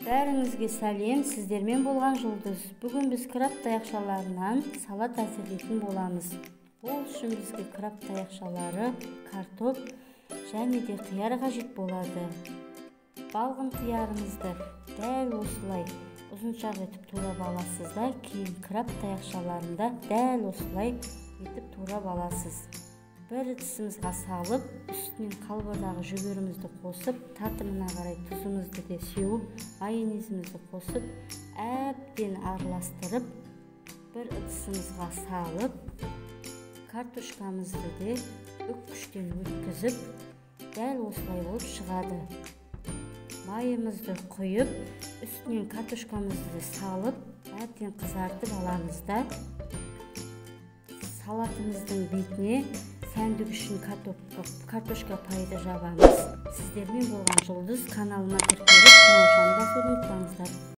Бәріңізге сәлем, сіздермен болған Жұлдыз. Бүгін біз краб таяқшаларынан салат әзірлейтін боламыз. Ол үшін бізге краб таяқшалары, картоп және де қияр қажет болады. Балғын қиярымызды дәл осылай ұзыншақ етіп турап аласыз да, кейін краб таяқшаларында дәл осылай етіп турап аласыз. Бір ыдысымызға салып, үстінен қалбырдағы жүгерімізді қосып, татымына қарай тұзымызды де сеуіп, майонезімізді қосып, әбден араластырып, бір ыдысымызға салып, картошкамызды де үккіштен өткізіп, дәл осылай болып шығады. Майымызды құйып, үстінен картошкамызды салып, әбден қызартып аламыз да, салатымыздың бетіне сәндік үшін картошка пайды жабамыз. Сіздермен болған Жұлдыз. Каналыма тіркеліп, қоңырауды